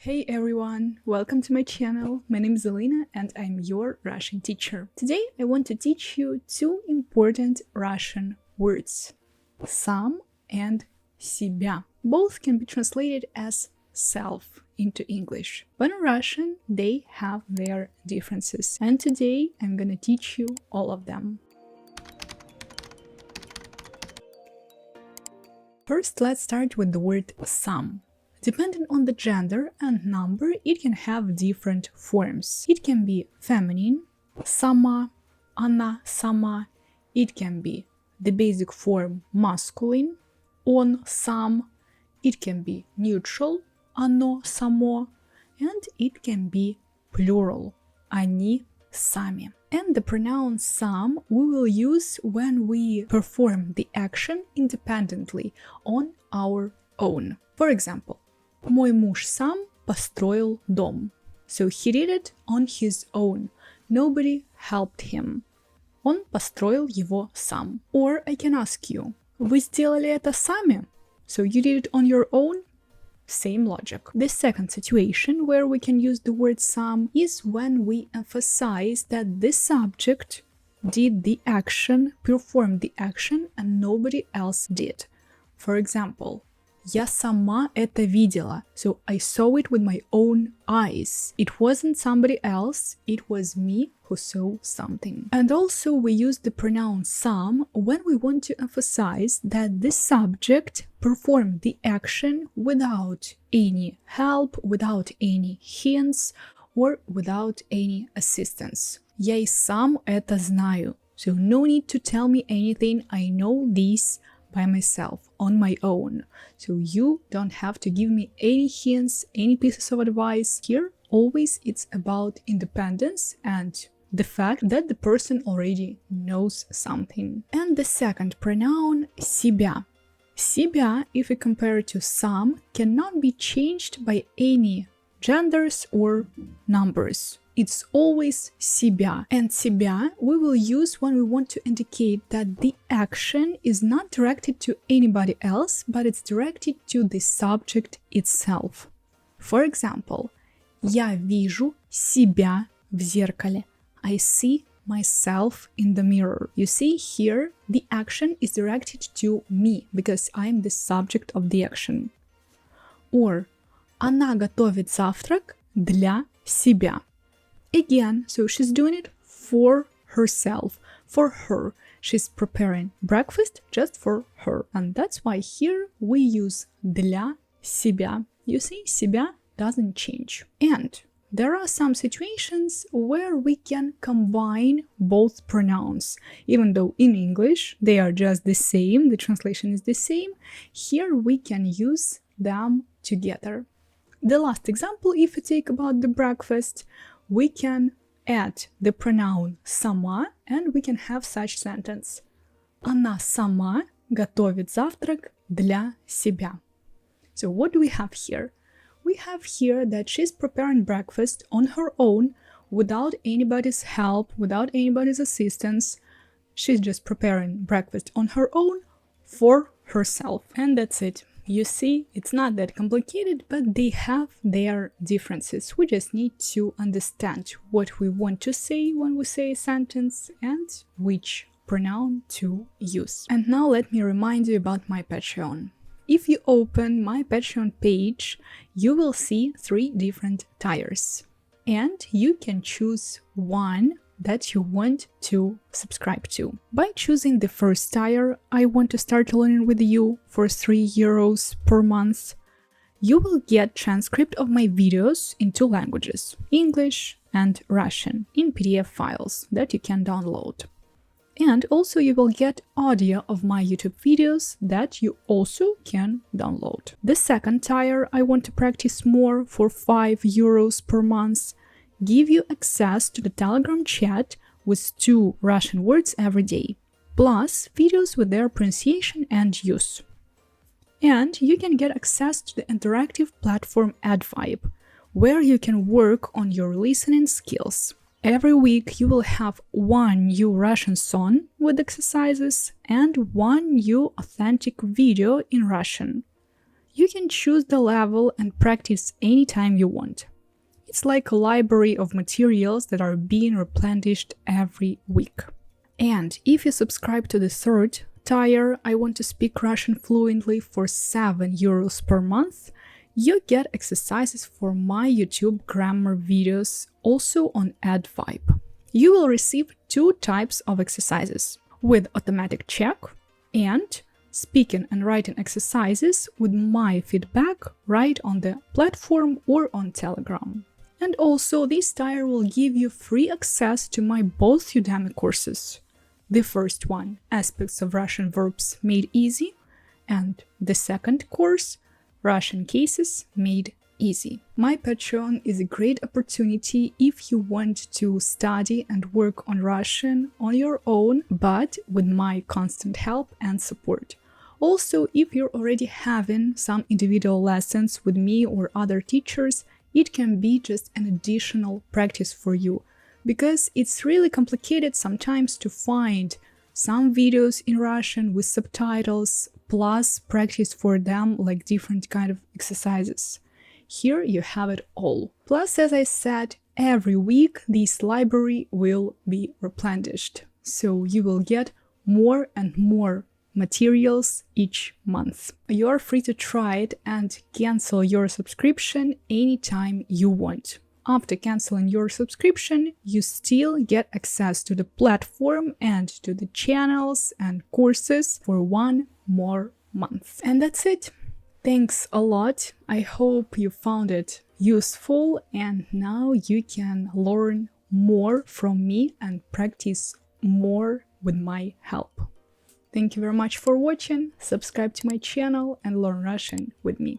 Hey everyone, welcome to my channel. My name is Lina and I'm your Russian teacher. Today I want to teach you two important Russian words: САМ and СЕБЯ. Both can be translated as self into English, but in Russian they have their differences. And today I'm gonna teach you all of them. First, let's start with the word САМ. Depending on the gender and number, it can have different forms. It can be feminine, сама, она, сама. It can be the basic form masculine, он, сам. It can be neutral, оно, само. And it can be plural, они, сами. And the pronoun сам we will use when we perform the action independently on our own. For example, мой муж сам построил дом. So he did it on his own. Nobody helped him. Он построил его сам. Or I can ask you, вы сделали это сами? So you did it on your own? Same logic. The second situation where we can use the word сам is when we emphasize that the subject did the action, performed the action, and nobody else did. For example, я сама это видела. So I saw it with my own eyes. It wasn't somebody else, it was me who saw something. And also we use the pronoun сам when we want to emphasize that the subject performed the action without any help, without any hints, or without any assistance. Я и сам это знаю. So no need to tell me anything, I know this by myself, on my own. So you don't have to give me any hints, any pieces of advice. Here, always it's about independence and the fact that the person already knows something. And the second pronoun, себя. Себя, if we compare it to сам, cannot be changed by any genders or numbers. It's always себя. And себя we will use when we want to indicate that the action is not directed to anybody else, but it's directed to the subject itself. For example, я вижу себя в зеркале. I see myself in the mirror. You see here, the action is directed to me, because I'm the subject of the action. Or, она готовит завтрак для себя. Again, so she's doing it for herself, for her. She's preparing breakfast just for her. And that's why here we use для себя. You see, себя doesn't change. And there are some situations where we can combine both pronouns. Even though in English they are just the same, the translation is the same, here we can use them together. The last example, if we take about the breakfast, we can add the pronoun сама and we can have such sentence. Она сама готовит завтрак для себя. So what do we have here? We have here that she's preparing breakfast on her own without anybody's help, without anybody's assistance. She's just preparing breakfast on her own for herself. And that's it. You see, it's not that complicated, but they have their differences. We just need to understand what we want to say when we say a sentence and which pronoun to use. And now let me remind you about my Patreon. If you open my Patreon page, you will see 3 different tiers. And you can choose one that you want to subscribe to. By choosing the first tier, I want to start learning with you for €3 per month. You will get transcript of my videos in 2 languages, English and Russian, in PDF files that you can download. And also you will get audio of my YouTube videos that you also can download. The second tier, I want to practice more, for €5 per month, give you access to the Telegram chat with 2 Russian words every day, plus videos with their pronunciation and use. And you can get access to the interactive platform AdVibe, where you can work on your listening skills. Every week you will have 1 new Russian song with exercises and 1 new authentic video in Russian. You can choose the level and practice anytime you want. It's like a library of materials that are being replenished every week. And if you subscribe to the third tier, I want to speak Russian fluently for €7 per month, you get exercises for my YouTube grammar videos also on AdVibe. You will receive 2 types of exercises, with automatic check and speaking and writing exercises with my feedback right on the platform or on Telegram. And also, this tier will give you free access to my both Udemy courses. The first one, Aspects of Russian Verbs Made Easy, and the second course, Russian Cases Made Easy. My Patreon is a great opportunity if you want to study and work on Russian on your own, but with my constant help and support. Also, if you're already having some individual lessons with me or other teachers, it can be just an additional practice for you, because it's really complicated sometimes to find some videos in Russian with subtitles, plus practice for them like different kind of exercises. Here you have it all. Plus, as I said, every week this library will be replenished, so you will get more and more materials each month. You are free to try it and cancel your subscription anytime you want. After canceling your subscription, you still get access to the platform and to the channels and courses for 1 more month. And that's it. Thanks a lot. I hope you found it useful and now you can learn more from me and practice more with my help. Thank you very much for watching. Subscribe to my channel and learn Russian with me.